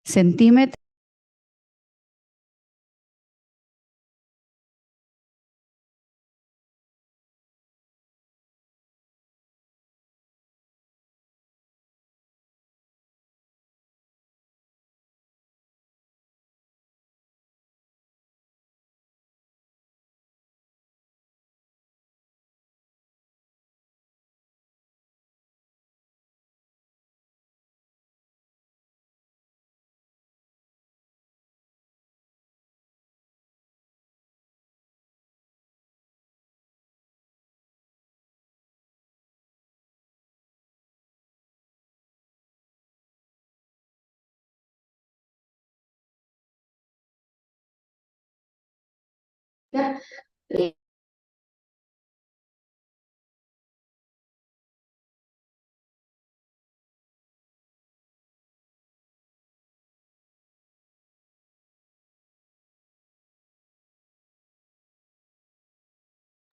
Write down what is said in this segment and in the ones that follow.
centímetros. eh,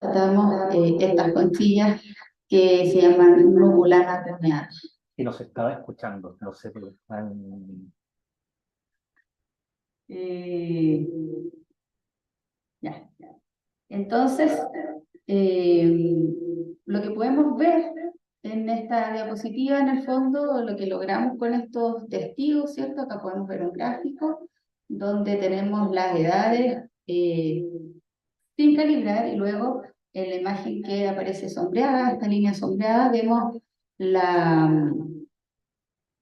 Tratamos estas conchillas que se llaman nubulanas permeadas. Y nos estaba escuchando, no sé, pero Eh, ya. Entonces, lo que podemos ver en esta diapositiva, en el fondo, lo que logramos con estos testigos, ¿cierto? Acá podemos ver un gráfico donde tenemos las edades sin calibrar y luego en la imagen que aparece sombreada, esta línea sombreada, vemos la...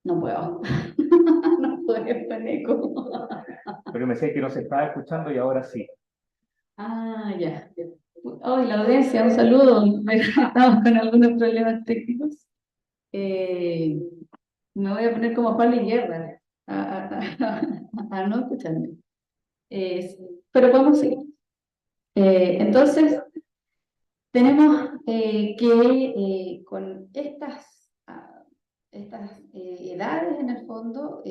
No puedo, no puedo con eco. pero me decía que no se estaba escuchando y ahora sí. Ah, ya. Hoy la audiencia, un saludo. Estamos con algunos problemas técnicos. Eh, Me voy a poner como Juan Guerra a no escucharme. Eh, pero podemos seguir. Entonces, tenemos que con estas edades en el fondo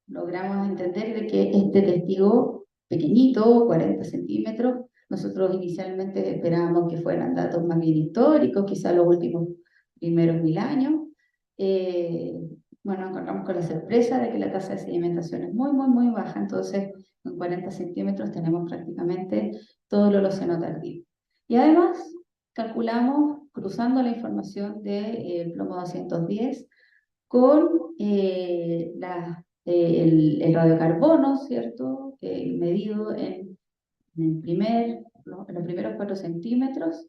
logramos entender de que este testigo pequeñito, 40 centímetros, nosotros inicialmente esperábamos que fueran datos más bien históricos, quizá los últimos primeros 1000 años. Eh, bueno, encontramos con la sorpresa de que la tasa de sedimentación es muy, muy, muy baja, entonces en 40 centímetros tenemos prácticamente todo el Holoceno tardío. Y además calculamos, cruzando la información de plomo 210, con el radiocarbono, ¿cierto? Medido en los primeros 4 centímetros,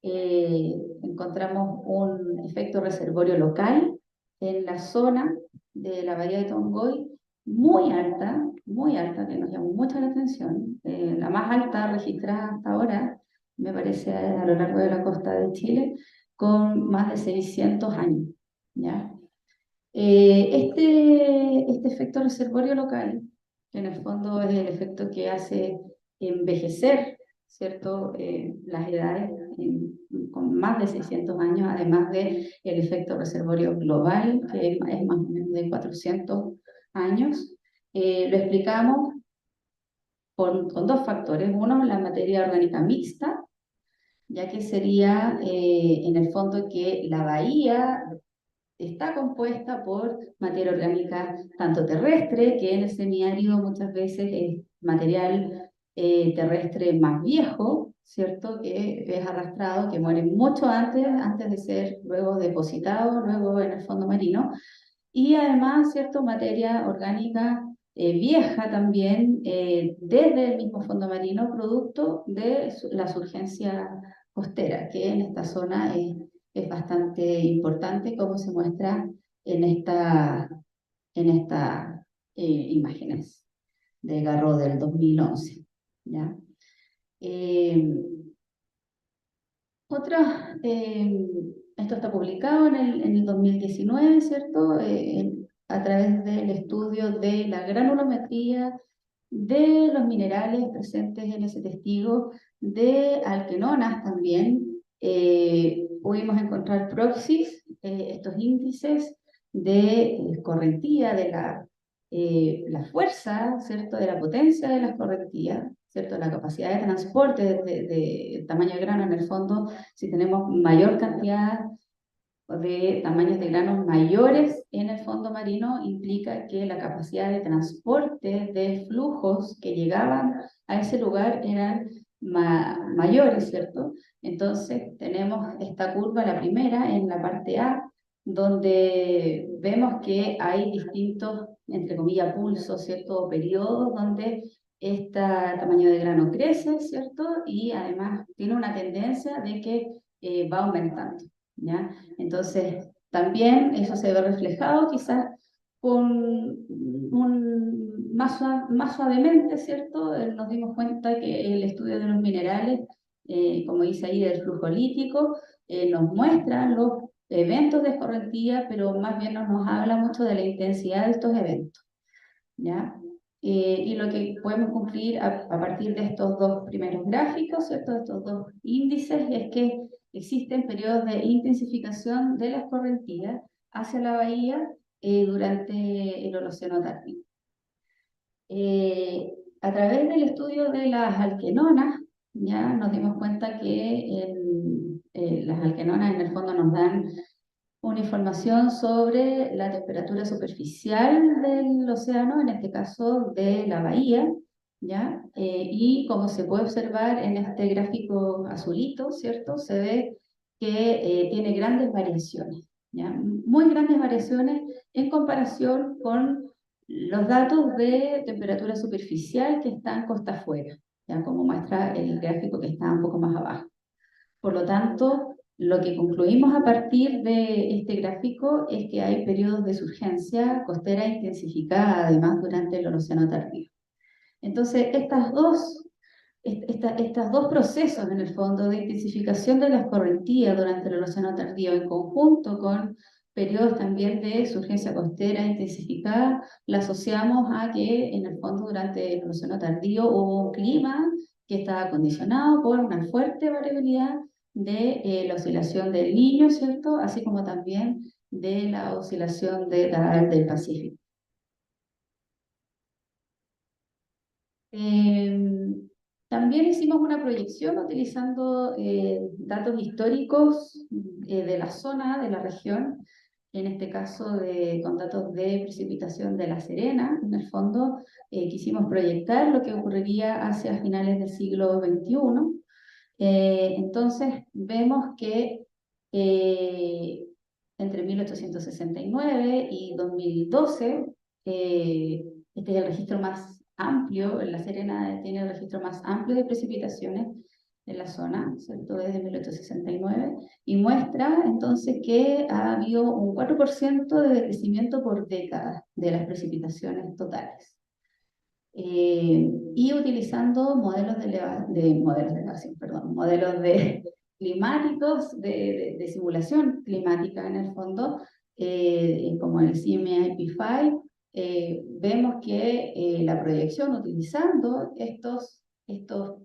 encontramos un efecto reservorio local en la zona de la bahía de Tongoy, muy alta, que nos llamó mucho la atención, la más alta registrada hasta ahora, me parece, a lo largo de la costa de Chile, con más de 600 años, ¿ya? Este efecto reservorio local, que en el fondo es el efecto que hace envejecer, ¿cierto? Las edades con más de 600 años, además del efecto reservorio global, que es más o menos de 400 años. Lo explicamos con dos factores. Uno, la materia orgánica mixta, ya que sería en el fondo que la bahía está compuesta por materia orgánica tanto terrestre, que en el semiárido muchas veces es material terrestre más viejo, ¿cierto? Que es arrastrado, que muere mucho antes de ser luego depositado, luego en el fondo marino. Y además, ¿cierto? Materia orgánica vieja también, desde el mismo fondo marino, producto de la surgencia costera, que en esta zona es bastante importante, como se muestra en estas imágenes de Garro del 2011. ¿Ya? Eh, Esto está publicado en el 2019, ¿cierto? A través del estudio de la granulometría de los minerales presentes en ese testigo, de alquenonas también. Pudimos encontrar proxies, estos índices de correntía, de la fuerza, ¿cierto? De la potencia de las correntías, ¿cierto? La capacidad de transporte de tamaño de grano en el fondo, si tenemos mayor cantidad de tamaños de granos mayores en el fondo marino implica que la capacidad de transporte de flujos que llegaban a ese lugar eran mayores, ¿cierto? Entonces tenemos esta curva, la primera, en la parte A, donde vemos que hay distintos, entre comillas, pulsos, ¿cierto? O periodos donde este tamaño de grano crece, ¿cierto? Y además tiene una tendencia de que va aumentando, ¿ya? Entonces, también eso se ve reflejado quizás con más suavemente, ¿cierto? Nos dimos cuenta que el estudio de los minerales, como dice ahí, del flujo lítico, nos muestra los eventos de escorrentía, pero más bien nos habla mucho de la intensidad de estos eventos, ¿ya? Y lo que podemos concluir a partir de estos dos primeros gráficos, ¿cierto? De estos dos índices, es que existen periodos de intensificación de la escorrentía hacia la bahía durante el Holoceno tardío. A través del estudio de las alquenonas, ya nos dimos cuenta que las alquenonas en el fondo nos dan una información sobre la temperatura superficial del océano, en este caso de la bahía, ¿ya? Y como se puede observar en este gráfico azulito, ¿cierto? Se ve que tiene grandes variaciones, ¿ya? Muy grandes variaciones en comparación con los datos de temperatura superficial que están costa afuera, ¿ya? Como muestra el gráfico que está un poco más abajo. Por lo tanto, lo que concluimos a partir de este gráfico es que hay periodos de surgencia costera intensificada, además, durante el Holoceno tardío. Entonces, estos dos procesos, en el fondo, de intensificación de la escorrentía durante el Holoceno tardío, en conjunto con periodos también de surgencia costera intensificada, la asociamos a que, en el fondo, durante el Holoceno tardío hubo un clima que estaba condicionado por una fuerte variabilidad de la oscilación del Niño, ¿cierto? Así como también de la oscilación del Pacífico. También hicimos una proyección utilizando datos históricos de la zona, de la región, en este caso con datos de precipitación de La Serena. En el fondo, quisimos proyectar lo que ocurriría hacia finales del siglo XXI. Entonces, vemos que eh, entre 1869 y 2012, este es el registro más amplio, La Serena tiene el registro más amplio de precipitaciones en la zona, ¿cierto? Desde 1869, y muestra entonces que ha habido un 4% de decrecimiento por década de las precipitaciones totales. Y utilizando modelos de climáticos, de simulación climática en el fondo, como el CMIP5, vemos que la proyección utilizando estos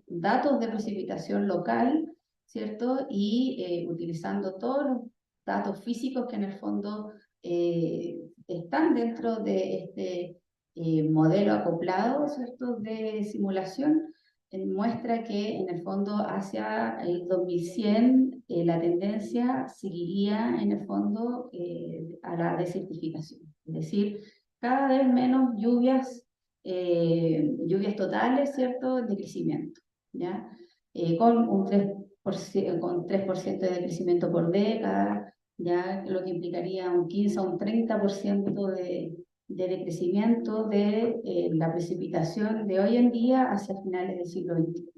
datos de precipitación local, ¿cierto? Y utilizando todos los datos físicos que en el fondo están dentro de este modelo acoplado, ¿cierto?, de simulación, muestra que en el fondo hacia el 2100 la tendencia seguiría en el fondo a la desertificación, es decir, cada vez menos lluvias totales, ¿cierto?, de crecimiento, ¿ya? Con un 3% de crecimiento por década, ya lo que implicaría un 15 a un 30% de decrecimiento de la precipitación de hoy en día hacia finales del siglo XXI.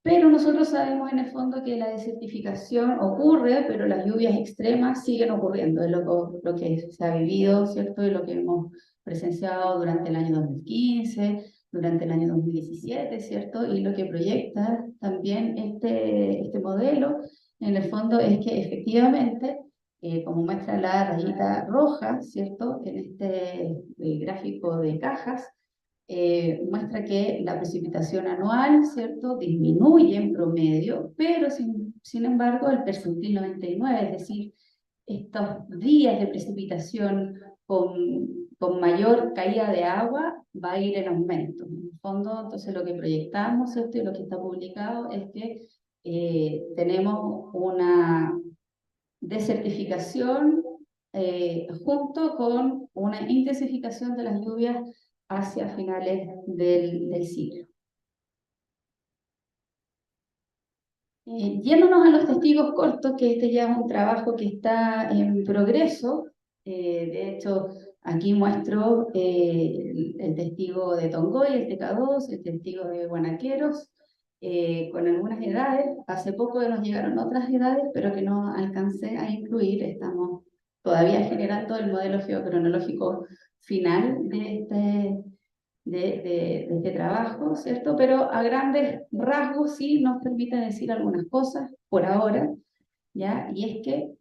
Pero nosotros sabemos en el fondo que la desertificación ocurre, pero las lluvias extremas siguen ocurriendo, es lo que se ha vivido, ¿cierto? Y lo que hemos presenciado durante el año 2015, durante el año 2017, ¿cierto? Y lo que proyecta también este modelo, en el fondo, es que efectivamente, como muestra la rayita roja, ¿cierto? En este gráfico de cajas, muestra que la precipitación anual, ¿cierto?, disminuye en promedio, pero sin embargo el percentil 99, es decir, estos días de precipitación con mayor caída de agua va a ir en aumento. En el fondo, entonces lo que proyectamos, ¿cierto?, y lo que está publicado es que tenemos una desertificación junto con una intensificación de las lluvias hacia finales del siglo. Yéndonos a los testigos cortos, que este ya es un trabajo que está en progreso. De hecho, aquí muestro el testigo de Tongoy, el TK2, el testigo de Guanaqueros, con algunas edades. Hace poco nos llegaron otras edades, pero que no alcancé a incluir. Estamos todavía generando el modelo geocronológico final de este trabajo, ¿cierto? Pero a grandes rasgos sí nos permite decir algunas cosas por ahora, ¿ya? Y es que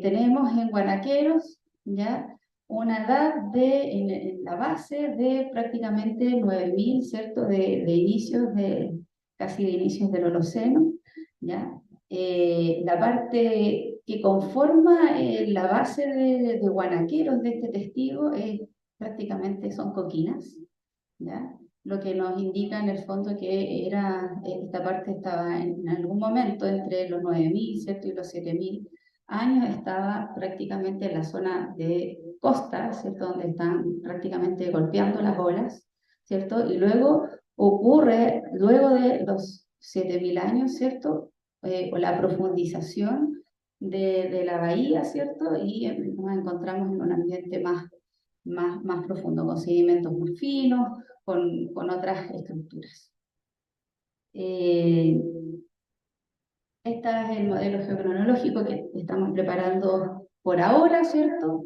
tenemos en Guanaqueros, ¿ya? Una edad en la base de prácticamente 9.000, ¿cierto? De inicios, casi de inicios del Holoceno, ¿ya? La parte que conforma la base de Guanaqueros de este testigo prácticamente son coquinas, ¿ya? Lo que nos indica en el fondo que esta parte estaba en algún momento entre los 9.000, ¿cierto? Y los 7.000 años, estaba prácticamente en la zona de costa, ¿cierto? Donde están prácticamente golpeando las olas, ¿cierto? Y luego ocurre, luego de los 7.000 años, ¿cierto? O la profundización de la bahía, ¿cierto? Y nos encontramos en un ambiente más profundo, con sedimentos más finos, con otras estructuras. Este es el modelo geocronológico que estamos preparando por ahora, ¿cierto?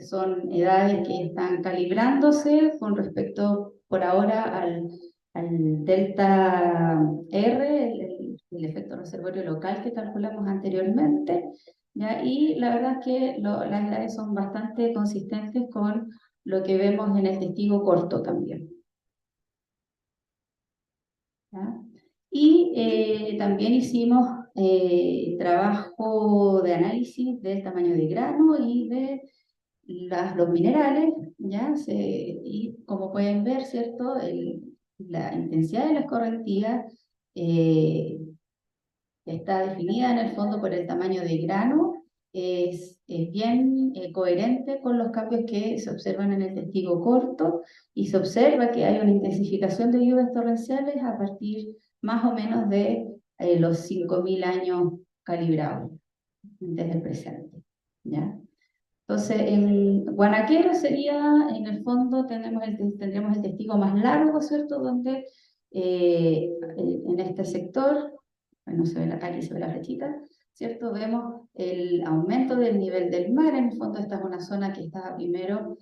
Son edades que están calibrándose con respecto por ahora al delta R, el efecto reservorio local que calculamos anteriormente, ¿ya? Y la verdad es que las edades son bastante consistentes con lo que vemos en el testigo corto también, ¿ya? Y también hicimos trabajo de análisis del tamaño de grano y de los minerales, ¿ya? Y como pueden ver, ¿cierto? La intensidad de la escorrentía está definida en el fondo por el tamaño de grano, es bien coherente con los cambios que se observan en el testigo corto, y se observa que hay una intensificación de lluvias torrenciales a partir más o menos de los 5.000 años calibrados desde el presente, ¿ya? Entonces, en Guanaquero sería, en el fondo, tendremos el testigo más largo, ¿cierto? Donde en este sector, bueno, aquí se ve la flechita, ¿cierto? Vemos el aumento del nivel del mar. En el fondo, esta es una zona que estaba primero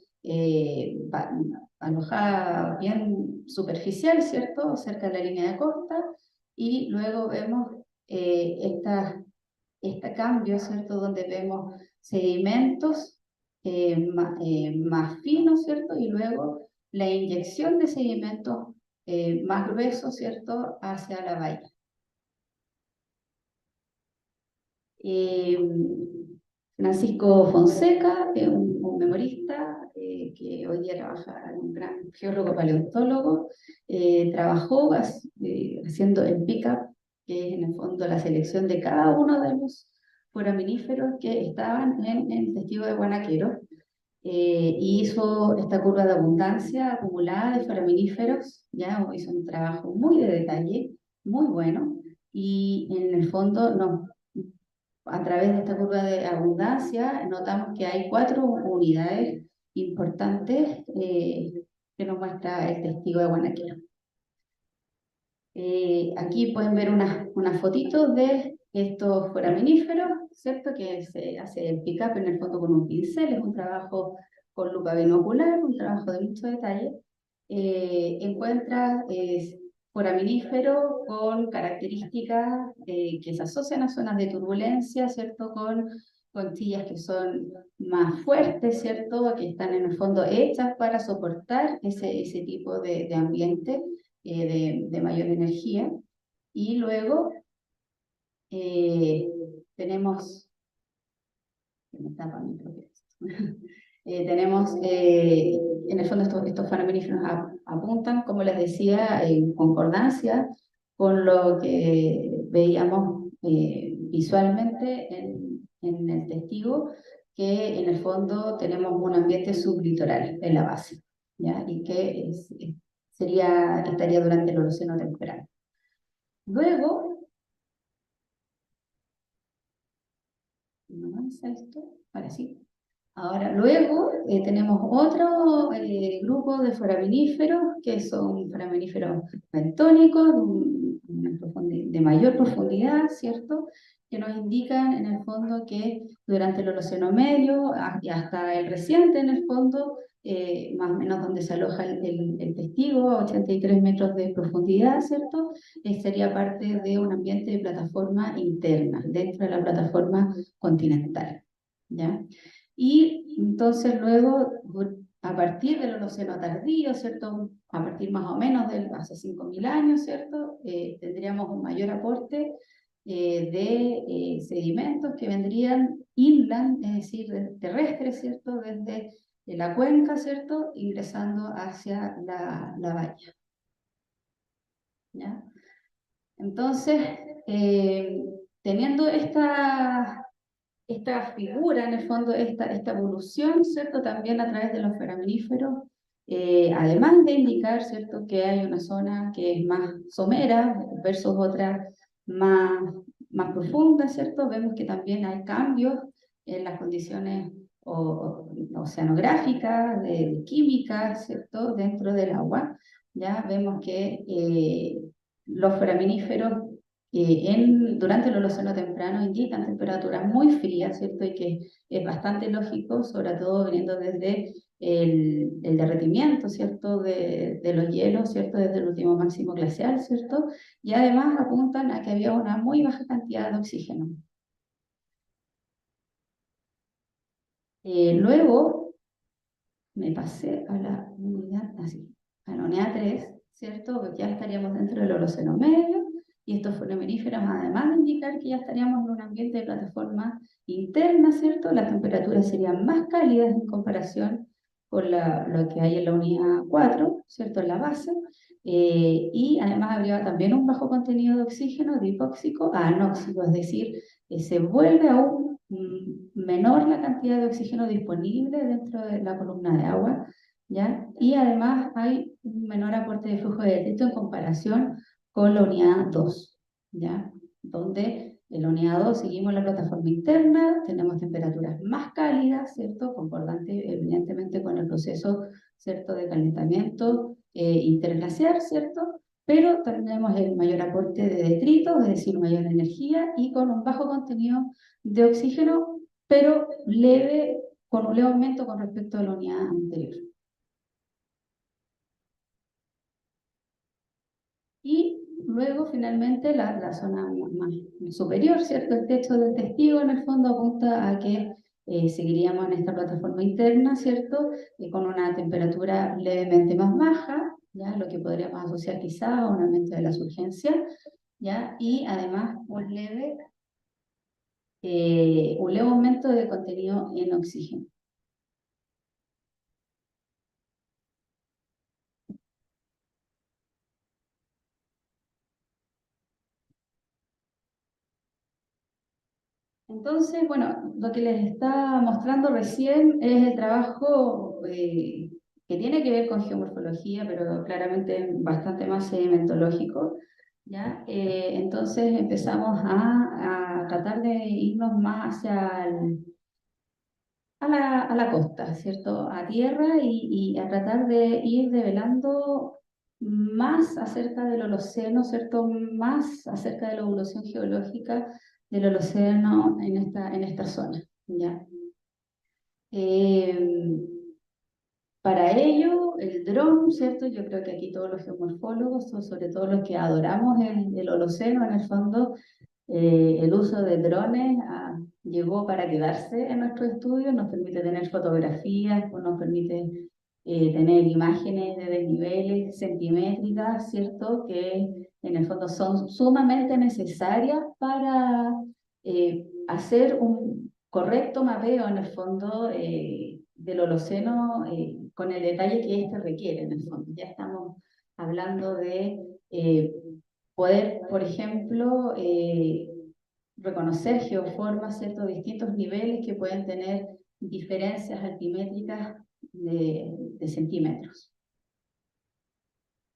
alojada bien superficial, ¿cierto? Cerca de la línea de costa, y luego vemos este cambio, ¿cierto? Donde vemos sedimentos más finos, ¿cierto? Y luego la inyección de sedimentos más gruesos, ¿cierto? Hacia la bahía. Francisco Fonseca, un memorista que hoy día trabaja, un gran geólogo paleontólogo, trabajó haciendo el pick-up, que es en el fondo la selección de cada uno de los foraminíferos que estaban en el testigo de Guanaquero, y hizo esta curva de abundancia acumulada de foraminíferos. Ya hizo un trabajo muy de detalle, muy bueno, y en el fondo a través de esta curva de abundancia notamos que hay 4 unidades importantes que nos muestra el testigo de Guanaquero. Aquí pueden ver unas fotitos de estos foraminíferos, ¿cierto? Que se hace el pick-up en el fondo con un pincel, es un trabajo con lupa binocular, un trabajo de mucho detalle. Encuentra foraminífero con características que se asocian a zonas de turbulencia, ¿cierto? Con conchillas que son más fuertes, ¿cierto? Que están en el fondo hechas para soportar ese tipo de ambiente de mayor energía. Y luego tenemos, tenemos en el fondo estos foraminíferos apuntan, como les decía, en concordancia con lo que veíamos visualmente en el testigo, que en el fondo tenemos un ambiente sublitoral en la base, ¿ya? Y que estaría durante el Holoceno temprano. Luego, ¿no avanza esto? Ahora sí. Ahora, luego tenemos otro grupo de foraminíferos, que son foraminíferos bentónicos, de mayor profundidad, ¿cierto? Que nos indican en el fondo que durante el Holoceno medio y hasta el reciente, en el fondo, más o menos donde se aloja el testigo, a 83 metros de profundidad, ¿cierto? Sería parte de un ambiente de plataforma interna, dentro de la plataforma continental, ¿ya? Y entonces luego, a partir del Holoceno tardío, ¿cierto? A partir más o menos de hace 5.000 años, ¿cierto? Tendríamos un mayor aporte de sedimentos que vendrían inland, es decir, terrestres, ¿cierto? Desde la cuenca, ¿cierto? Ingresando hacia la bahía, ¿ya? Entonces, teniendo esta figura, en el fondo, esta evolución, ¿cierto? También a través de los foraminíferos, además de indicar, ¿cierto?, que hay una zona que es más somera versus otra más, más profunda, ¿cierto? Vemos que también hay cambios en las condiciones oceanográficas, químicas, ¿cierto?, dentro del agua. Ya vemos que los foraminíferos durante el Holoceno temprano indican temperaturas muy frías, ¿cierto? Y que es bastante lógico, sobre todo viniendo desde el derretimiento, ¿cierto? De los hielos, ¿cierto? Desde el último máximo glacial, ¿cierto? Y además apuntan a que había una muy baja cantidad de oxígeno. Luego me pasé a la unidad, así, a la unidad 3, ¿cierto? Porque ya estaríamos dentro del Holoceno medio, y estos foraminíferos, además de indicar que ya estaríamos en un ambiente de plataforma interna, ¿cierto? Las temperaturas serían más cálidas en comparación con lo que hay en la unidad 4, ¿cierto? En la base, y además habría también un bajo contenido de oxígeno, de hipóxico a anóxico, es decir, se vuelve aún menor la cantidad de oxígeno disponible dentro de la columna de agua, ¿ya? Y además hay un menor aporte de flujo de detrito en comparación con la unidad 2, ¿ya? Donde en la unidad 2 seguimos la plataforma interna, tenemos temperaturas más cálidas, ¿cierto? Concordante evidentemente con el proceso, ¿cierto?, de calentamiento interglaciar, ¿cierto? Pero tenemos el mayor aporte de detritos, es decir, mayor energía y con un bajo contenido de oxígeno, pero leve, con un leve aumento con respecto a la unidad anterior. Y luego, finalmente, la zona más superior, ¿cierto? El techo del testigo, en el fondo, apunta a que seguiríamos en esta plataforma interna, ¿cierto? Con una temperatura levemente más baja, ¿ya? Lo que podríamos asociar quizá a un aumento de la surgencia, ¿ya? Y además un leve aumento de contenido en oxígeno. Entonces, bueno, lo que les estaba mostrando recién es el trabajo que tiene que ver con geomorfología, pero claramente bastante más sedimentológico, ¿ya? Entonces empezamos a tratar de irnos más hacia a la costa, ¿cierto? A tierra y a tratar de ir develando más acerca del Holoceno, ¿cierto? Más acerca de la evolución geológica del Holoceno en esta zona, ¿ya? Eh, para ello, el dron, ¿cierto? Yo creo que aquí todos los geomorfólogos, o sobre todo los que adoramos el Holoceno, en el fondo, el uso de drones llegó para quedarse en nuestro estudio, nos permite tener fotografías, nos permite tener imágenes de desniveles centimétricas, ¿cierto? Que en el fondo son sumamente necesarias para hacer un correcto mapeo, en el fondo, del Holoceno con el detalle que éste requiere, en el fondo. Ya estamos hablando de poder, por ejemplo, reconocer geoformas, ¿cierto? Distintos niveles que pueden tener diferencias altimétricas de centímetros.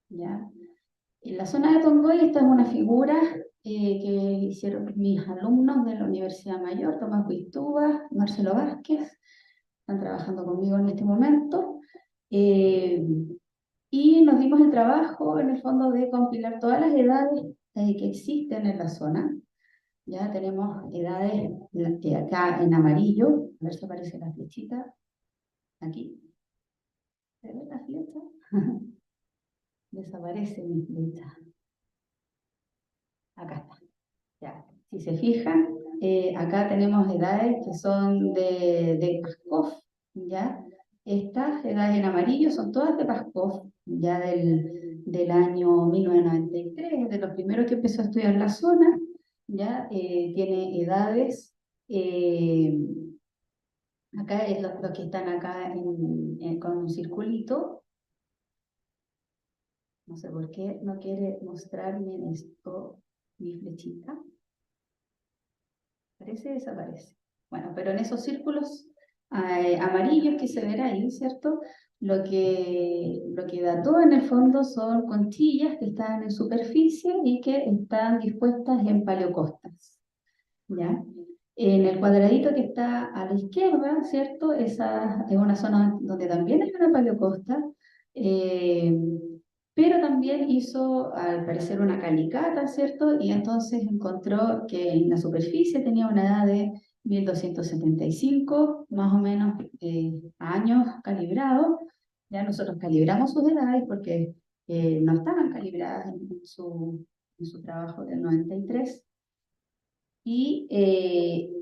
¿Ya? En la zona de Tongoy, esta es una figura que hicieron mis alumnos de la Universidad Mayor, Tomás Huitúa, Marcelo Vázquez, están trabajando conmigo en este momento. Y nos dimos el trabajo, en el fondo, de compilar todas las edades que existen en la zona. Ya tenemos edades acá en amarillo, a ver si aparece la flechita, aquí. ¿Se ve la flecha? Desaparece mi flecha. Acá está. Ya. Si se fijan, acá tenemos edades que son de Pskov, ¿ya? Estas edades en amarillo son todas de Pskov, ya del año 1993, de los primeros que empezó a estudiar la zona, ya tiene edades, acá es los que están acá con un circulito, no sé por qué no quiere mostrarme esto, mi flechita. Aparece y desaparece. Bueno, pero en esos círculos amarillos que se ven ahí, ¿cierto? Lo que dató en el fondo son conchillas que están en superficie y que están dispuestas en paleocostas, ¿ya? En el cuadradito que está a la izquierda, ¿cierto? Esa es una zona donde también hay una paleocosta, eh, pero también hizo, al parecer, una calicata, ¿cierto? Y entonces encontró que en la superficie tenía una edad de 1275, más o menos, años calibrados. Ya nosotros calibramos sus edades porque no estaban calibradas en su trabajo del 93. Y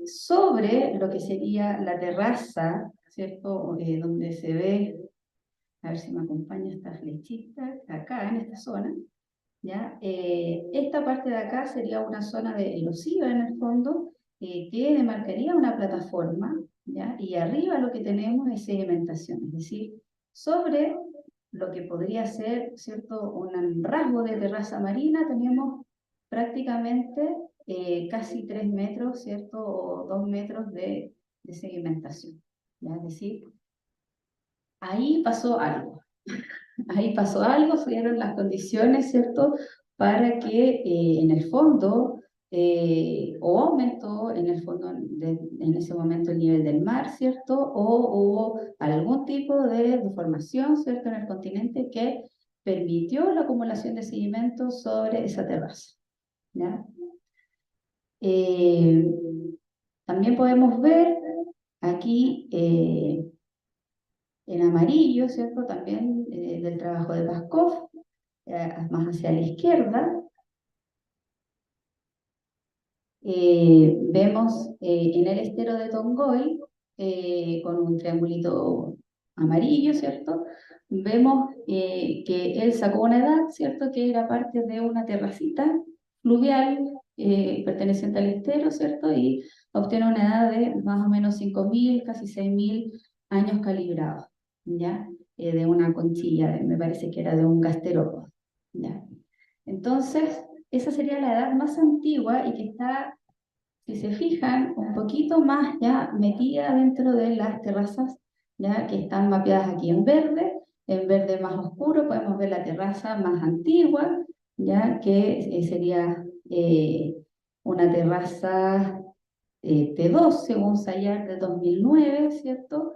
sobre lo que sería la terraza, ¿cierto? Donde se ve, a ver si me acompaña esta flechita, acá en esta zona, ¿ya? Esta parte de acá sería una zona de erosiva en el fondo, que demarcaría una plataforma, ¿ya? Y arriba lo que tenemos es sedimentación, es decir, sobre lo que podría ser, ¿cierto?, un rasgo de terraza marina, tenemos prácticamente casi 3 metros, ¿cierto?, o 2 metros de sedimentación, ¿ya? Es decir, ahí pasó algo. Ahí pasó algo, se dieron las condiciones, ¿cierto?, para que en el fondo, o aumentó en el fondo en ese momento el nivel del mar, ¿cierto?, o hubo algún tipo de deformación, ¿cierto?, en el continente que permitió la acumulación de sedimentos sobre esa terraza, ¿ya? Eh, También podemos ver aquí en amarillo, ¿cierto?, también del trabajo de Pskov, más hacia la izquierda, vemos en el estero de Tongoy, con un triangulito amarillo, ¿cierto? Vemos que él sacó una edad, ¿cierto? Que era parte de una terracita fluvial perteneciente al estero, ¿cierto? Y obtiene una edad de más o menos 5.000, casi 6.000 años calibrados, ¿ya? De una conchilla, me parece que era de un gasterópodo, ¿ya? Entonces, esa sería la edad más antigua y que está, si se fijan, un poquito más ya metida dentro de las terrazas, ya que están mapeadas aquí en verde más oscuro podemos ver la terraza más antigua, ya que sería una terraza T2 según Sayar de 2009, ¿cierto?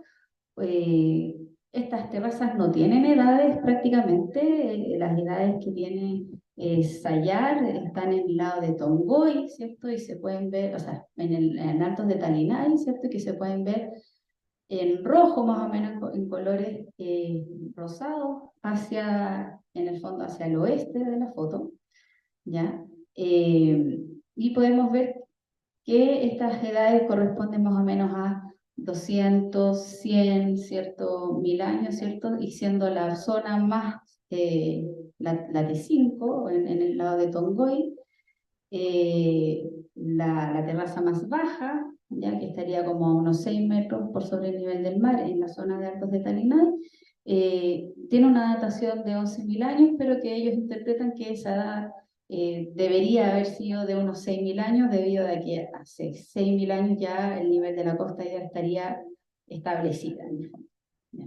eh, Estas terrazas no tienen edades prácticamente, las edades que tiene Sayar están en el lado de Tongoy, ¿cierto? Y se pueden ver, o sea, en Altos de Talinay, ¿cierto? Que se pueden ver en rojo más o menos, en colores rosados, en el fondo, hacia el oeste de la foto, ¿ya? Y podemos ver que estas edades corresponden más o menos a 200, 100, ¿cierto? 1000 años, ¿cierto? Y siendo la zona más, la T5, en el lado de Tongoy, la terraza más baja, ya que estaría como a unos 6 metros por sobre el nivel del mar en la zona de Altos de Talinay, tiene una datación de 11.000 años, pero que ellos interpretan que esa edad debería haber sido de unos 6.000 años, debido a que hace 6.000 años ya el nivel de la costa ya estaría establecida en el fondo, ¿ya?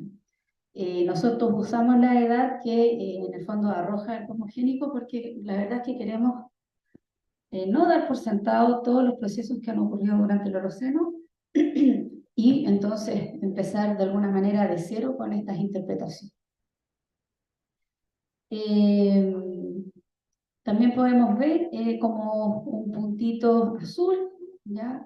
Nosotros usamos la edad que en el fondo arroja el cosmogénico, porque la verdad es que queremos no dar por sentado todos los procesos que han ocurrido durante el Holoceno y entonces empezar de alguna manera de cero con estas interpretaciones. También podemos ver como un puntito azul, ¿ya?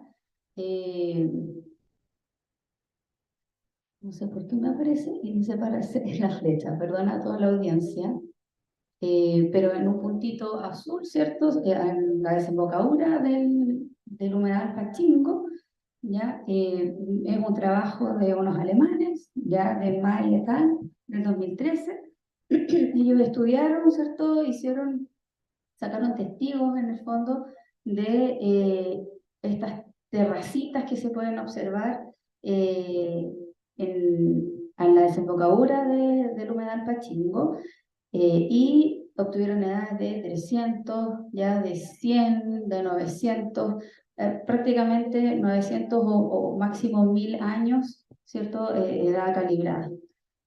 No sé por qué me aparece y dice para hacer la flecha, perdona a toda la audiencia. Pero en un puntito azul, ¿cierto? En la desembocadura del humedal Pachinko, ¿ya? Es un trabajo de unos alemanes, ya de May et al, del 2013. Ellos estudiaron, ¿cierto? Sacaron testigos en el fondo de estas terracitas que se pueden observar en la desembocadura del humedal Pachinko, y obtuvieron edades de 300, ya de 100, de 900, prácticamente 900 o máximo 1000 años, ¿cierto? Edad calibrada,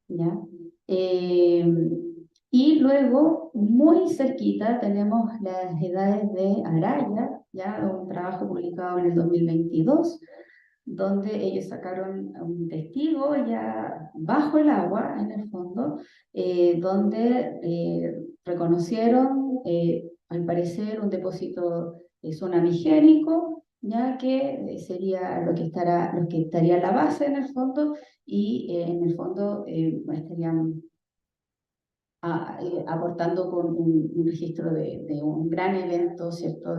¿ya? Eh, y luego, muy cerquita, tenemos las edades de Araya, ya un trabajo publicado en el 2022, donde ellos sacaron un testigo ya bajo el agua, en el fondo, donde reconocieron, al parecer, un depósito tsunamigénico, ya que sería lo que estaría en la base, en el fondo, y en el fondo estarían aportando con un registro de un gran evento, ¿cierto?,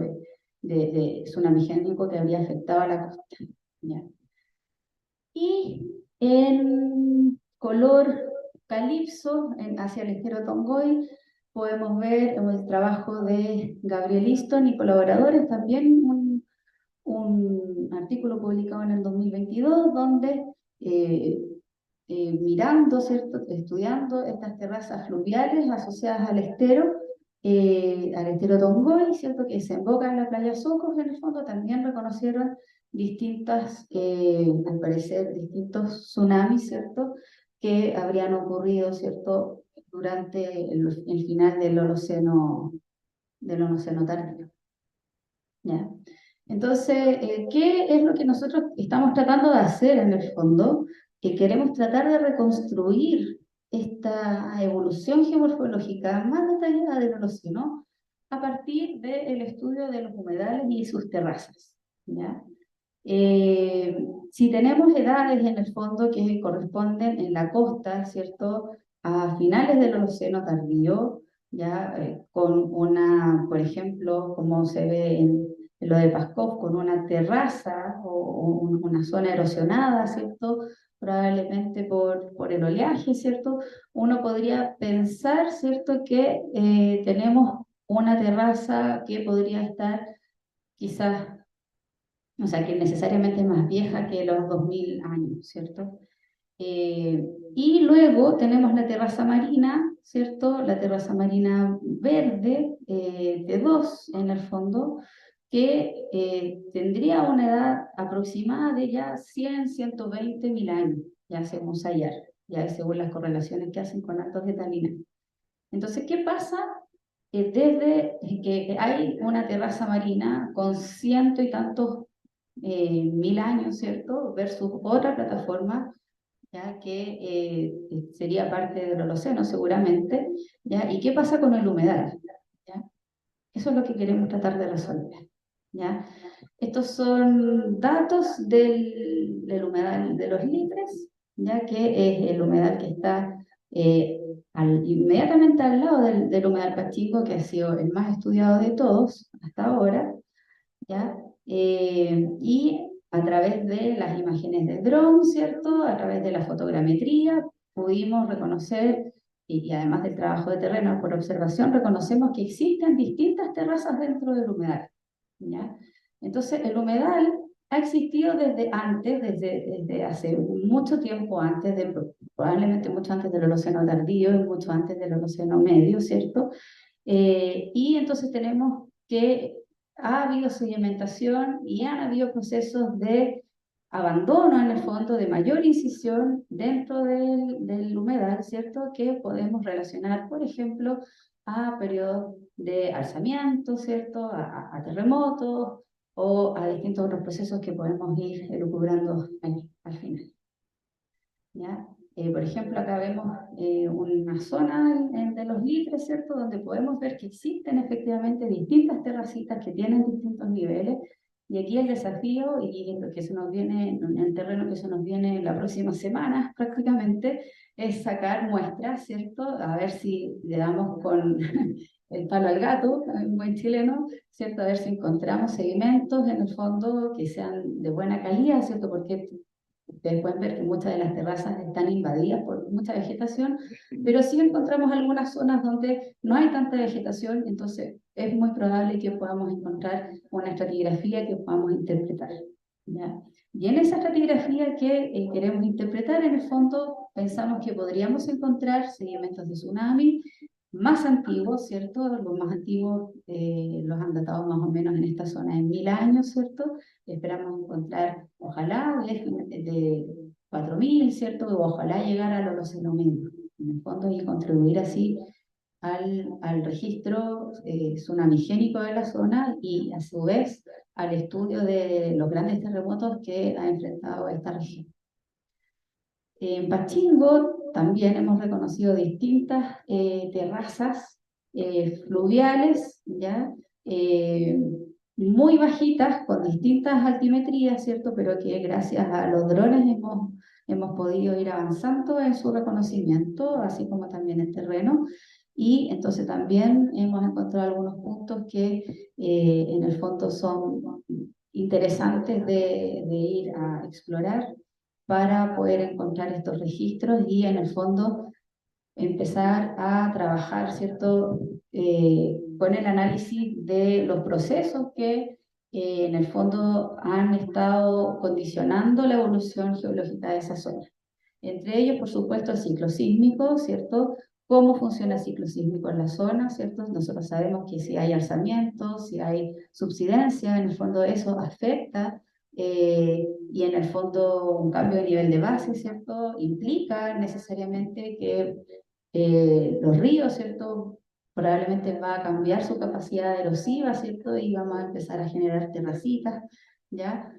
de tsunamigénico que habría afectado a la costa, ¿ya? Y en color calipso, hacia el estero Tongoy, podemos ver el trabajo de Gabriel Easton y colaboradores, también un artículo publicado en el 2022, donde mirando, ¿cierto?, estudiando estas terrazas fluviales asociadas al estero Tongoy, ¿cierto?, que se emboca en la playa Socos, en el fondo también reconocieron al parecer, distintos tsunamis, ¿cierto?, que habrían ocurrido, ¿cierto?, durante el final del Holoceno tardío, ¿ya? Entonces, ¿qué es lo que nosotros estamos tratando de hacer en el fondo? Que queremos tratar de reconstruir esta evolución geomorfológica más detallada del Holoceno a partir del estudio de los humedales y sus terrazas, ¿ya? Si tenemos edades en el fondo que corresponden en la costa, ¿cierto?, a finales del Holoceno tardío, ya con una, por ejemplo, como se ve en lo de Pskov, con una terraza o una zona erosionada, ¿cierto?, probablemente por el oleaje, ¿cierto? Uno podría pensar, ¿cierto?, que tenemos una terraza que podría estar quizás, o sea, que necesariamente es más vieja que los 2000 años, ¿cierto? Y luego tenemos la terraza marina, ¿cierto? La terraza marina verde, de 2 en el fondo, que tendría una edad aproximada de ya 100, 120 mil años, ya según Sayar, ya según las correlaciones que hacen con datos de Tanina. Entonces, ¿qué pasa? Desde que hay una terraza marina con ciento y tantos mil años, ¿cierto?, versus otra plataforma, ya que sería parte del Holoceno seguramente, ¿ya? ¿Y qué pasa con el humedal? ¿Ya? Eso es lo que queremos tratar de resolver, ¿ya? Estos son datos del humedal de los Litres, ya que es el humedal que está inmediatamente al lado del humedal Pachinko, que ha sido el más estudiado de todos hasta ahora, ¿ya? Y a través de las imágenes de dron, ¿cierto?, a través de la fotogrametría, pudimos reconocer, y además del trabajo de terreno por observación, reconocemos que existen distintas terrazas dentro del humedal, ¿ya? Entonces, el humedal ha existido desde antes, desde hace mucho tiempo antes, probablemente mucho antes del Holoceno tardío y mucho antes del Holoceno medio, ¿cierto? Y entonces tenemos que ha habido sedimentación y han habido procesos de abandono en el fondo, de mayor incisión dentro del humedal, ¿cierto? Que podemos relacionar, por ejemplo, a periodos de alzamiento, ¿cierto? A terremotos o a distintos otros procesos que podemos ir elucubrando al final. ¿Ya? Por ejemplo, acá vemos una zona de los litres, ¿cierto? Donde podemos ver que existen efectivamente distintas terracitas que tienen distintos niveles. Y aquí el desafío, y lo que se nos viene, en el terreno que se nos viene la próxima semana prácticamente, es sacar muestras, ¿cierto? A ver si le damos con el palo al gato, en buen chileno, ¿cierto? A ver si encontramos sedimentos en el fondo que sean de buena calidad, ¿cierto? Porque ustedes pueden ver que muchas de las terrazas están invadidas por mucha vegetación, pero sí encontramos algunas zonas donde no hay tanta vegetación, entonces es muy probable que podamos encontrar una estratigrafía que podamos interpretar, ¿ya? Y en esa estratigrafía que queremos interpretar, en el fondo pensamos que podríamos encontrar sedimentos de tsunami más antiguos, ¿cierto? Los más antiguos los han datado más o menos en esta zona en 1000 años, ¿cierto? Esperamos encontrar, ojalá, de 4000, ¿cierto? O ojalá llegar al Holoceno medio, en el fondo, y contribuir así al registro tsunamigénico de la zona y a su vez al estudio de los grandes terremotos que ha enfrentado esta región. En Pachingo también hemos reconocido distintas terrazas fluviales, ¿ya? Eh, muy bajitas, con distintas altimetrías, ¿cierto? Pero que gracias a los drones hemos podido ir avanzando en su reconocimiento, así como también el terreno. Y entonces también hemos encontrado algunos puntos que en el fondo son interesantes de ir a explorar para poder encontrar estos registros y en el fondo empezar a trabajar, ¿cierto? Con el análisis de los procesos que en el fondo han estado condicionando la evolución geológica de esa zona. Entre ellos, por supuesto, el ciclo sísmico, ¿cierto? Cómo funciona el ciclo sísmico en la zona, ¿cierto? Nosotros sabemos que si hay alzamientos, si hay subsidencia, en el fondo eso afecta y en el fondo un cambio de nivel de base, ¿cierto? Implica necesariamente que los ríos, ¿cierto? Probablemente va a cambiar su capacidad erosiva, ¿cierto? Y vamos a empezar a generar terracitas, ¿ya?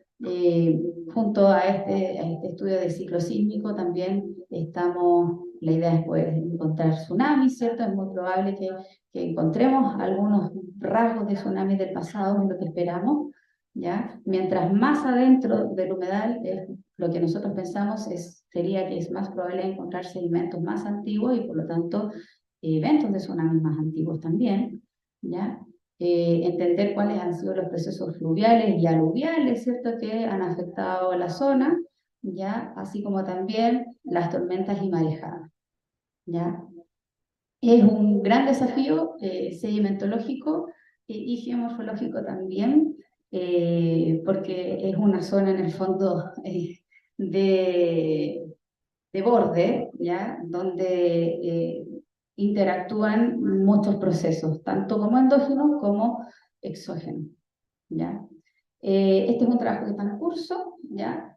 Junto a este estudio de ciclo sísmico también la idea es poder encontrar tsunamis, ¿cierto? Es muy probable que encontremos algunos rasgos de tsunamis del pasado, es lo que esperamos, ¿ya? Mientras más adentro del humedal, lo que nosotros pensamos sería que es más probable encontrar sedimentos más antiguos y por lo tanto eventos de tsunamis más antiguos también, ¿ya? Entender cuáles han sido los procesos fluviales y aluviales, ¿cierto?, que han afectado la zona, ¿ya? Así como también las tormentas y marejadas, ¿ya? Es un gran desafío sedimentológico y geomorfológico también, porque es una zona en el fondo de, de borde, ¿ya? Donde interactúan muchos procesos, tanto como endógenos como exógenos, ¿ya? Este es un trabajo que está en curso, ¿ya?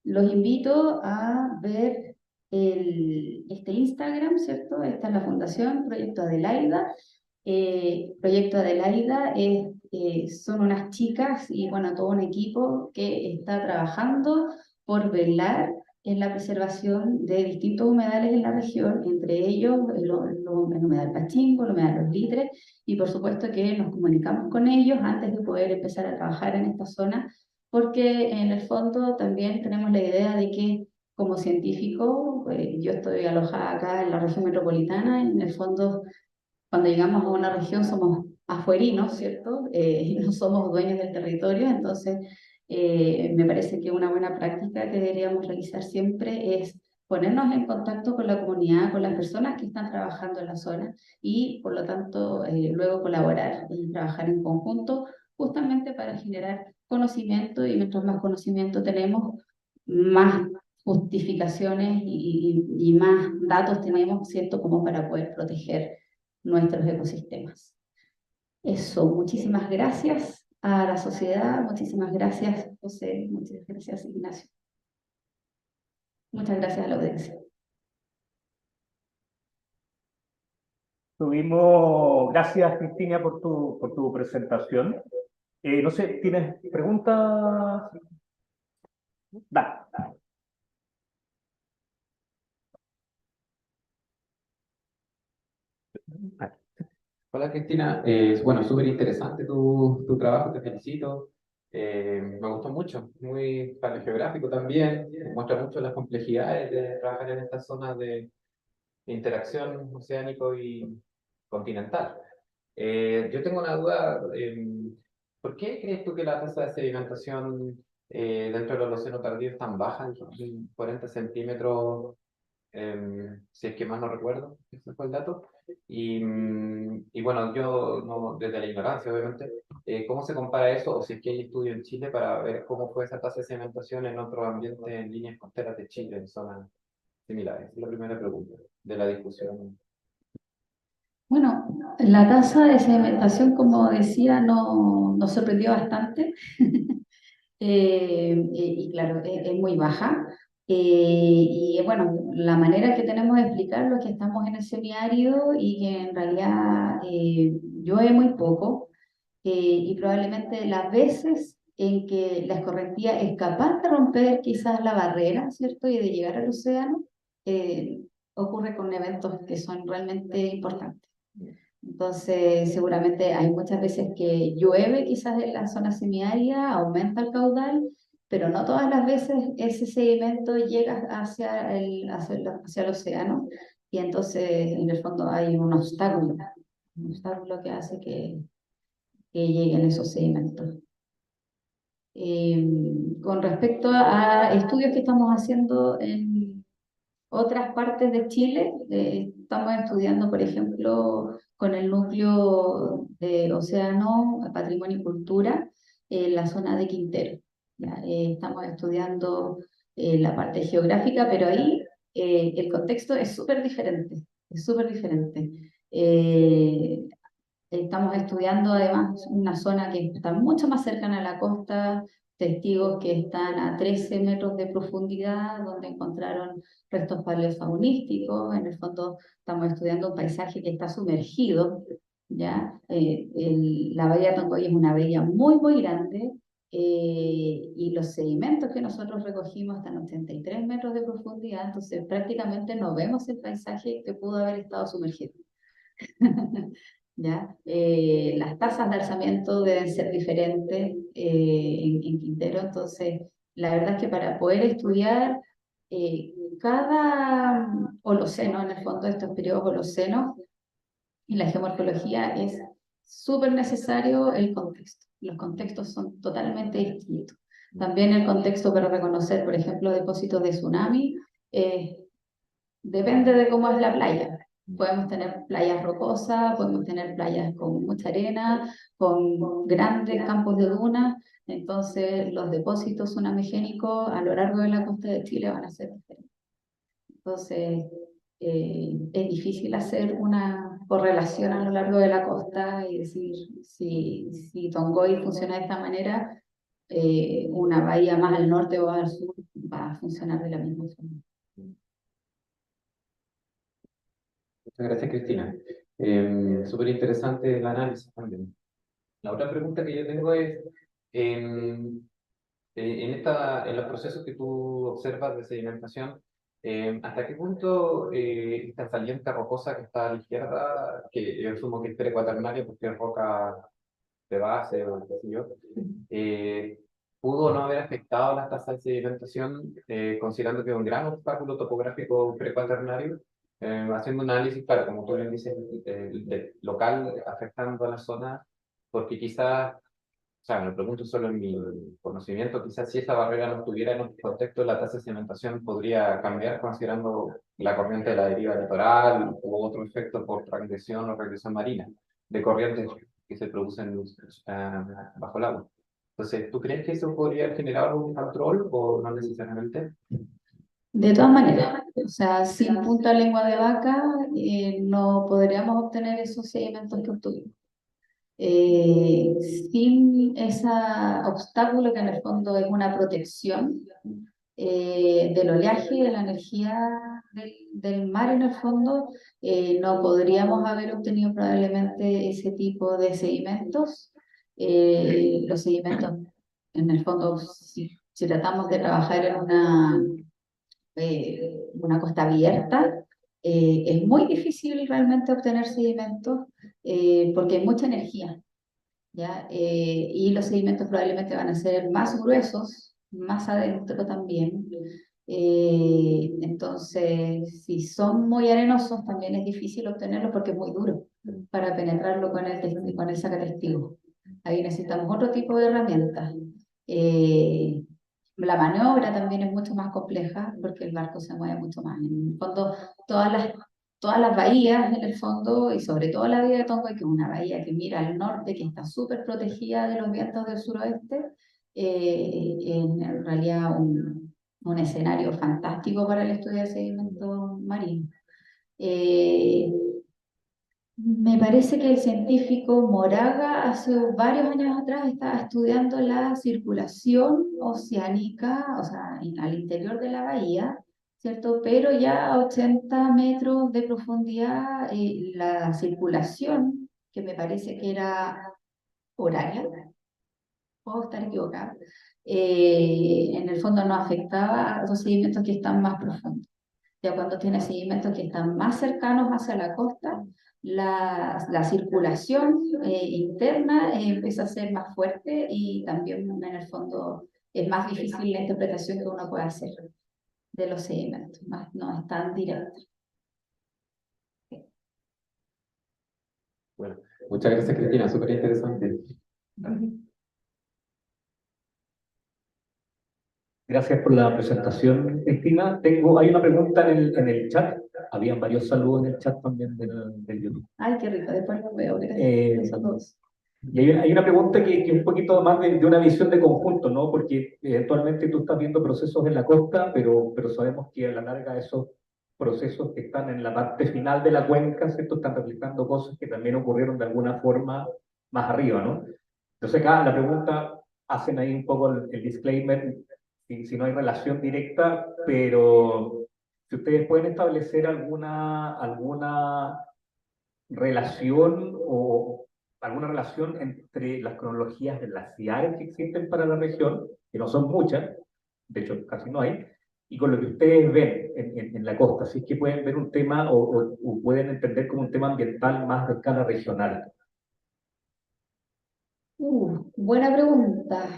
Los invito a ver este Instagram, ¿cierto? Esta es la fundación Proyecto Adelaida. Proyecto Adelaida son unas chicas y bueno, todo un equipo que está trabajando por velar en la preservación de distintos humedales en la región, entre ellos el humedal Pachingo, el humedal Los Litres, y por supuesto que nos comunicamos con ellos antes de poder empezar a trabajar en esta zona, porque en el fondo también tenemos la idea de que como científico, yo estoy alojada acá en la región metropolitana, en el fondo cuando llegamos a una región somos afuerinos, ¿cierto? No somos dueños del territorio, entonces me parece que una buena práctica que deberíamos realizar siempre es ponernos en contacto con la comunidad, con las personas que están trabajando en la zona y por lo tanto luego colaborar y trabajar en conjunto justamente para generar conocimiento y mientras más conocimiento tenemos, más justificaciones y más datos tenemos, ¿cierto? Como para poder proteger nuestros ecosistemas. Eso, muchísimas gracias a la sociedad, muchísimas gracias, José, muchas gracias, Ignacio. Muchas gracias a la audiencia. Gracias Cristina por tu presentación. No sé, ¿tienes preguntas? Dale. Hola Cristina, bueno, súper interesante tu trabajo, te felicito. Me gustó mucho, muy paleogeográfico también, muestra mucho las complejidades de trabajar en estas zonas de interacción oceánico y continental. Yo tengo una duda, ¿por qué crees tú que la tasa de sedimentación dentro del océano tardío es tan baja, 40 centímetros, si es que más no recuerdo, ese fue el dato? Y bueno, yo no, desde la ignorancia, obviamente, ¿cómo se compara eso? O si es que hay estudio en Chile para ver cómo fue esa tasa de sedimentación en otros ambientes en líneas costeras de Chile, en zonas similares. Es la primera pregunta de la discusión. Bueno, la tasa de sedimentación, como decía, nos sorprendió bastante. Y claro, es muy baja. Y bueno, la manera que tenemos de explicarlo es que estamos en el semiárido y que en realidad llueve muy poco. Y probablemente las veces en que la escorrentía es capaz de romper quizás la barrera, ¿cierto? Y de llegar al océano, eh, ocurre con eventos que son realmente importantes. Entonces, seguramente hay muchas veces que llueve quizás en la zona semiárida, aumenta el caudal, pero no todas las veces ese sedimento llega hacia el océano y entonces en el fondo hay un obstáculo que hace que lleguen esos sedimentos. Con respecto a estudios que estamos haciendo en otras partes de Chile, estamos estudiando, por ejemplo, con el núcleo de Océano, Patrimonio y Cultura, en la zona de Quintero. ¿Ya? Estamos estudiando la parte geográfica, pero ahí el contexto es súper diferente, es súper diferente. Estamos estudiando además una zona que está mucho más cercana a la costa, testigos que están a 13 metros de profundidad, donde encontraron restos paleofaunísticos. En el fondo estamos estudiando un paisaje que está sumergido, ¿ya? La bahía de Tongoy es una bahía muy, muy grande, y los sedimentos que nosotros recogimos están a 83 metros de profundidad, entonces prácticamente no vemos el paisaje que pudo haber estado sumergido. ¿Ya? Las tasas de alzamiento deben ser diferentes en Quintero, entonces la verdad es que para poder estudiar cada holoceno, en el fondo de estos periodos holocenos, y la geomorfología es súper necesario el contexto. Los contextos son totalmente distintos. También el contexto para reconocer, por ejemplo, depósitos de tsunami, depende de cómo es la playa. Podemos tener playas rocosas, podemos tener playas con mucha arena, con grandes campos de dunas. Entonces, los depósitos tsunamigénicos a lo largo de la costa de Chile van a ser diferentes. Entonces, es difícil hacer una correlación a lo largo de la costa y decir si Tongoy funciona de esta manera, una bahía más al norte o al sur va a funcionar de la misma forma. Muchas gracias, Cristina. Súper interesante el análisis también. La otra pregunta que yo tengo es, en los procesos que tú observas de sedimentación, ¿hasta qué punto esta saliente rocosa que está a la izquierda, que yo asumo que es precuaternaria porque es roca de base o qué sé yo, eh, pudo no haber afectado las tasas de sedimentación, considerando que es un gran obstáculo topográfico precuaternario, haciendo un análisis, claro, como tú bien dices, local, afectando a la zona, porque quizás, o sea, me lo pregunto solo en mi conocimiento, quizás si esa barrera no estuviera en otro contexto, la tasa de sedimentación podría cambiar considerando la corriente de la deriva litoral u otro efecto por transgresión o regresión marina de corrientes que se producen bajo el agua. Entonces, ¿tú crees que eso podría generar algún control o no necesariamente? De todas maneras, o sea, sin punta lengua de vaca no podríamos obtener esos sedimentos que obtuvimos. Eh, Sin ese obstáculo que en el fondo es una protección del oleaje y de la energía del mar en el fondo, no podríamos haber obtenido probablemente ese tipo de sedimentos. Los sedimentos, en el fondo, si tratamos de trabajar en una costa abierta, es muy difícil realmente obtener sedimentos porque hay mucha energía. ¿Ya? Y los sedimentos probablemente van a ser más gruesos, más adentro también. Entonces, si son muy arenosos, también es difícil obtenerlos porque es muy duro para penetrarlo con el sacatestigo. Ahí necesitamos otro tipo de herramientas. Eh, la maniobra también es mucho más compleja porque el barco se mueve mucho más. En el fondo, todas las todas las bahías en el fondo, y sobre todo la bahía de Tonga, que es una bahía que mira al norte, que está súper protegida de los vientos del suroeste, en realidad un escenario fantástico para el estudio de sedimento marino. Eh, Me parece que el científico Moraga hace varios años atrás estaba estudiando la circulación oceánica, o sea, al interior de la bahía, ¿cierto? Pero ya a 80 metros de profundidad, la circulación, que me parece que era horaria, puedo estar equivocada, en el fondo no afectaba a los sedimentos que están más profundos. Ya cuando tienes sedimentos que están más cercanos hacia la costa, la circulación interna empieza a ser más fuerte y también en el fondo es más difícil la interpretación que uno puede hacer de los sedimentos, no es tan directa. Bueno, muchas gracias, Cristina, súper interesante. Gracias por la presentación, Cristina. Hay una pregunta en el chat. Habían varios saludos en el chat también del YouTube. Ay, qué rico, después lo veo, Eh, gracias a todos. Y hay una pregunta que es un poquito más de una visión de conjunto, ¿no? Porque eventualmente tú estás viendo procesos en la costa, pero sabemos que a la larga esos procesos que están en la parte final de la cuenca, ¿cierto? Están reflejando cosas que también ocurrieron de alguna forma más arriba, ¿no? Entonces acá la pregunta, hacen ahí un poco el disclaimer, si no hay relación directa, pero si ustedes pueden establecer alguna relación o alguna relación entre las cronologías glaciares que existen para la región, que no son muchas, de hecho casi no hay, y con lo que ustedes ven en la costa, si es que pueden ver un tema o pueden entender como un tema ambiental más de escala regional. Buena pregunta.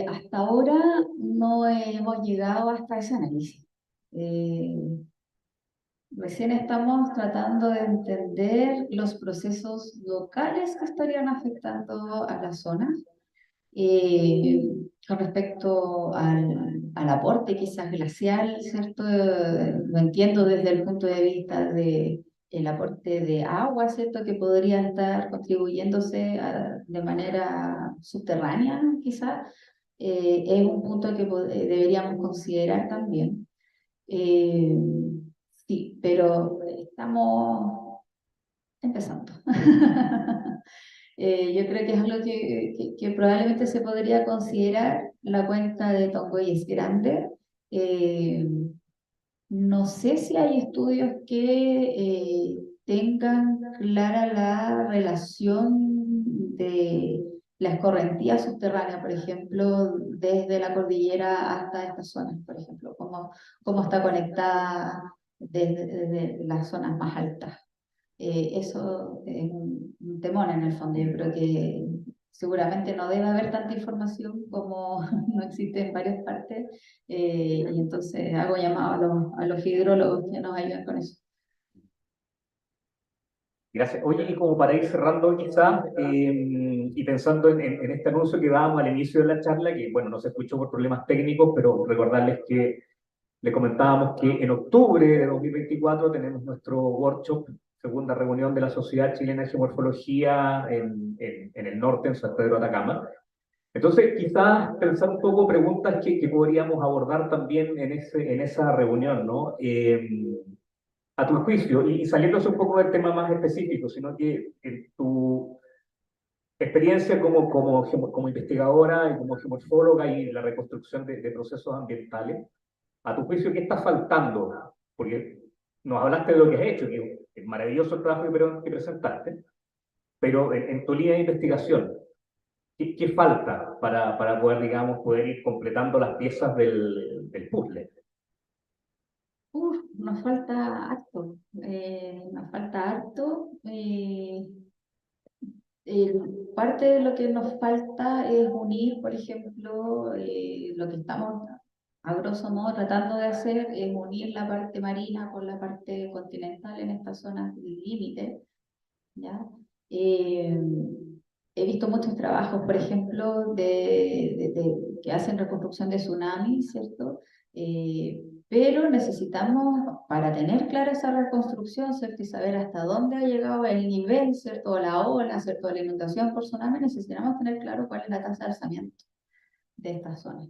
Hasta ahora no hemos llegado hasta ese análisis. Eh, Recién estamos tratando de entender los procesos locales que estarían afectando a la zona. Con respecto al aporte quizás glacial, ¿cierto? Lo entiendo desde el punto de vista de el aporte de agua, ¿cierto? Que podría estar contribuyéndose de manera subterránea, quizás. Es un punto que deberíamos considerar también. Eh, sí, pero estamos empezando. Yo creo que es algo que probablemente se podría considerar. La cuenca de Tongoy es grande. Eh, no sé si hay estudios que tengan clara la relación de la escorrentía subterránea, por ejemplo, desde la cordillera hasta estas zonas, por ejemplo, cómo está conectada desde las zonas más altas. Eso es un temor en el fondo. Yo creo que seguramente no debe haber tanta información como no existe en varias partes, y entonces hago llamado a los hidrólogos que nos ayuden con eso. Gracias. Oye, y como para ir cerrando quizás, y pensando en este anuncio que dábamos al inicio de la charla, que bueno, no se escuchó por problemas técnicos, pero recordarles que le comentábamos que en octubre de 2024 tenemos nuestro workshop, segunda reunión de la Sociedad Chilena de Geomorfología en el norte, en San Pedro de Atacama. Entonces, quizás pensar un poco preguntas que podríamos abordar también en esa reunión, ¿no? A tu juicio, y saliéndose un poco del tema más específico, sino que en tu experiencia como investigadora y como geomorfóloga y la reconstrucción de procesos ambientales, a tu juicio, ¿qué está faltando? Porque nos hablaste de lo que has hecho, que es maravilloso el trabajo que presentaste, pero en tu línea de investigación, ¿qué falta para poder, digamos, poder ir completando las piezas del puzzle? Nos falta harto, nos falta harto. Parte de lo que nos falta es unir, por ejemplo, lo que estamos a grosso modo tratando de hacer es unir la parte marina con la parte continental en estas zonas límite, ¿ya? Eh, He visto muchos trabajos, por ejemplo, que hacen reconstrucción de tsunamis, ¿cierto? Pero necesitamos, para tener clara esa reconstrucción, ¿cierto? Y saber hasta dónde ha llegado el nivel, ¿cierto? O la ola, ¿cierto? De la inundación por tsunami, necesitamos tener claro cuál es la tasa de alzamiento de estas zonas.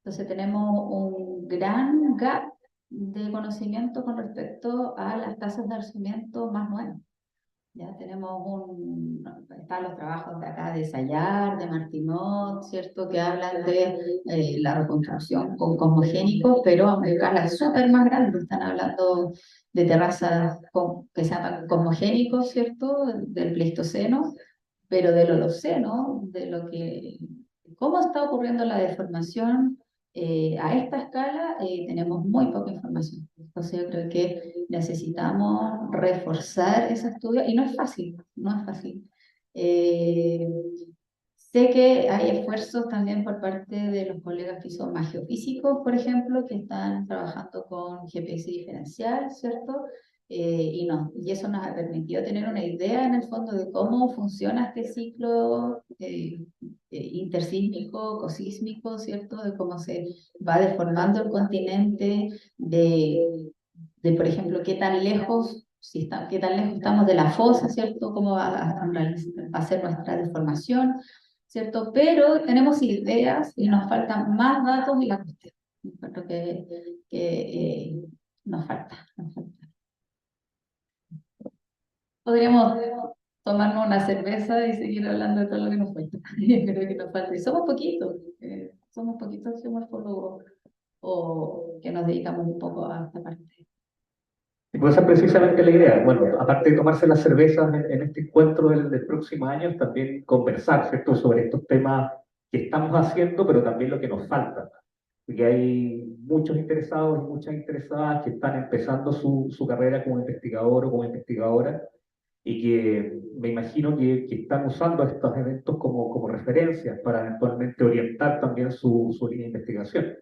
Entonces tenemos un gran gap de conocimiento con respecto a las tasas de alzamiento más nuevas. Ya tenemos están los trabajos de acá de Sayar, de Martinot, ¿cierto? Que hablan de la reconstrucción con cosmogénicos, pero a una escala súper más grande. Están hablando de terrazas que se llaman cosmogénicos, ¿cierto? Del Pleistoceno, pero del Holoceno, cómo está ocurriendo la deformación a esta escala, tenemos muy poca información. Entonces yo creo que necesitamos reforzar ese estudio y no es fácil, no es fácil. Eh, Sé que hay esfuerzos también por parte de los colegas que son más geofísicos, por ejemplo, que están trabajando con GPS diferencial, ¿cierto? Y eso nos ha permitido tener una idea en el fondo de cómo funciona este ciclo intersísmico, cosísmico, ¿cierto? De cómo se va deformando el continente, por ejemplo, qué tan lejos, qué tan lejos estamos de la fosa, ¿cierto? Cómo va a ser nuestra deformación, ¿cierto? Pero tenemos ideas y nos faltan más datos y la cuestión. Encuentro que nos falta. Podríamos tomarnos una cerveza y seguir hablando de todo lo que nos falta. Yo creo que nos falta. Y somos poquitos geomorfólogos o que nos dedicamos un poco a esta parte. Y pues esa es precisamente la idea. Bueno, aparte de tomarse las cervezas en este encuentro del próximo año, también conversar, ¿cierto?, sobre estos temas que estamos haciendo, pero también lo que nos falta. Porque hay muchos interesados y muchas interesadas que están empezando su carrera como investigador o como investigadora y que me imagino que están usando estos eventos como referencias para eventualmente orientar también su línea de investigación.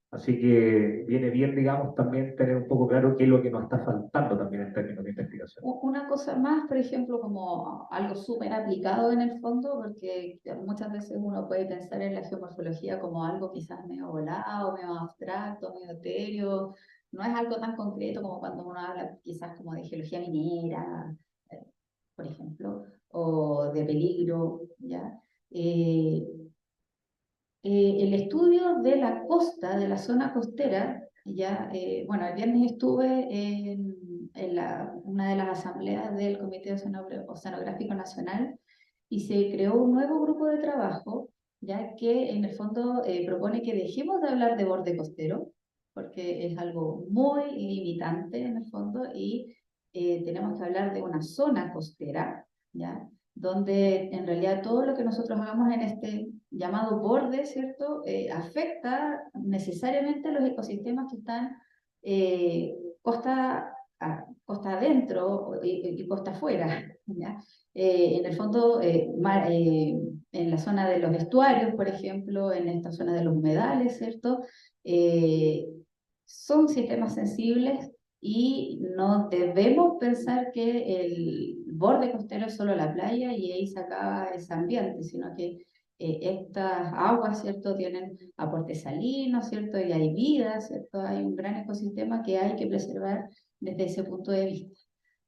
Así que viene bien, digamos, también tener un poco claro qué es lo que nos está faltando también en términos de investigación. Una cosa más, por ejemplo, como algo súper aplicado en el fondo, porque muchas veces uno puede pensar en la geomorfología como algo quizás medio volado, medio abstracto, medio etéreo. No es algo tan concreto como cuando uno habla quizás como de geología minera, eh, por ejemplo, o de peligro, ¿ya? Eh, el estudio de la costa, de la zona costera, ya, bueno, el viernes estuve en una de las asambleas del Comité Oceanográfico Nacional y se creó un nuevo grupo de trabajo, ya que en el fondo propone que dejemos de hablar de borde costero, porque es algo muy limitante en el fondo, y tenemos que hablar de una zona costera, ¿ya? Donde en realidad todo lo que nosotros hagamos en este llamado borde, ¿cierto? Afecta necesariamente a los ecosistemas que están costa adentro y costa afuera, ¿ya? En el fondo, en la zona de los estuarios, por ejemplo, en esta zona de los humedales, ¿cierto? Eh, Son sistemas sensibles y no debemos pensar que el borde costero es solo la playa y ahí se acaba ese ambiente, sino que estas aguas, ¿cierto?, tienen aportes salinos, ¿cierto?, y hay vida, ¿cierto?, hay un gran ecosistema que hay que preservar desde ese punto de vista.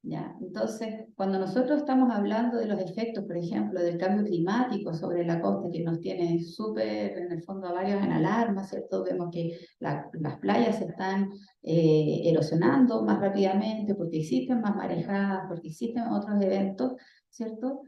¿ya? Entonces, cuando nosotros estamos hablando de los efectos, por ejemplo, del cambio climático sobre la costa, que nos tiene súper, en el fondo, a varios en alarma, ¿cierto? Vemos que las playas se están erosionando más rápidamente porque existen más marejadas, porque existen otros eventos, ¿cierto?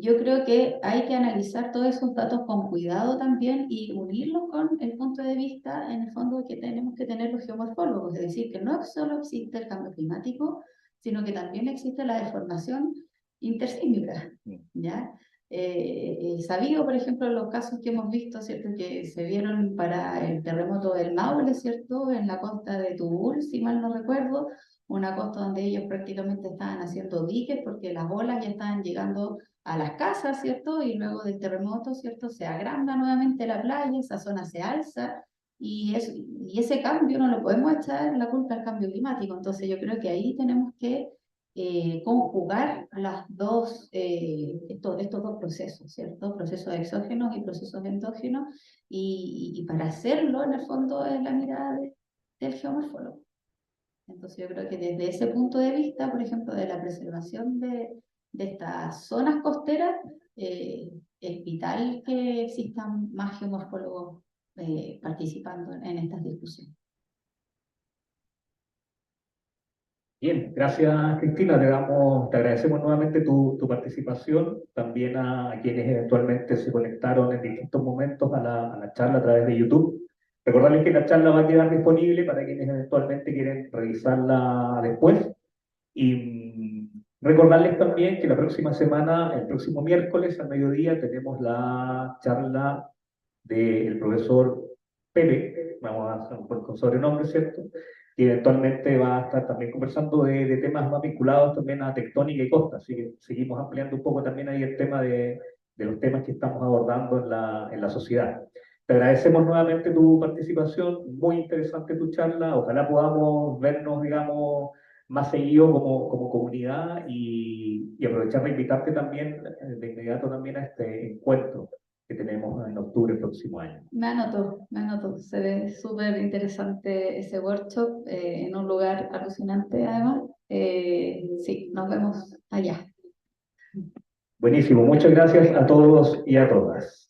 Yo creo que hay que analizar todos esos datos con cuidado también y unirlos con el punto de vista, en el fondo, que tenemos que tener los geomorfólogos, es decir, que no solo existe el cambio climático, sino que también existe la deformación intersísmica, ¿ya? Sabido, por ejemplo, los casos que hemos visto, ¿cierto? Que se vieron para el terremoto del Maule, ¿cierto? En la costa de Tubul, si mal no recuerdo, una costa donde ellos prácticamente estaban haciendo diques porque las olas ya estaban llegando a las casas, ¿cierto? Y luego del terremoto, ¿cierto? Se agranda nuevamente la playa, esa zona se alza, y ese cambio no lo podemos echar la culpa al cambio climático. Entonces yo creo que ahí tenemos que conjugar estos dos procesos, ¿cierto? Procesos exógenos y procesos endógenos, y para hacerlo, en el fondo, es la mirada del geomorfólogo. Entonces yo creo que desde ese punto de vista, por ejemplo, de la preservación de estas zonas costeras, es vital que existan más geomorfólogos participando en estas discusiones. Bien, gracias Cristina, te agradecemos nuevamente tu participación, también a quienes eventualmente se conectaron en distintos momentos a la charla a través de YouTube. Recordarles que la charla va a quedar disponible para quienes eventualmente quieren revisarla después. Y recordarles también que la próxima semana, el próximo miércoles al mediodía, tenemos la charla del profesor Pepe, vamos a hacer con sobrenombre, ¿cierto? Y eventualmente va a estar también conversando de temas más vinculados también a tectónica y costa, así que seguimos ampliando un poco también ahí el tema de los temas que estamos abordando en la sociedad. Te agradecemos nuevamente tu participación, muy interesante tu charla, ojalá podamos vernos, digamos, más seguido como comunidad y aprovechar de invitarte también de inmediato también a este encuentro que tenemos en octubre del próximo año. Me anoto. Se ve súper interesante ese workshop en un lugar alucinante además. Sí, nos vemos allá. Buenísimo, muchas gracias a todos y a todas.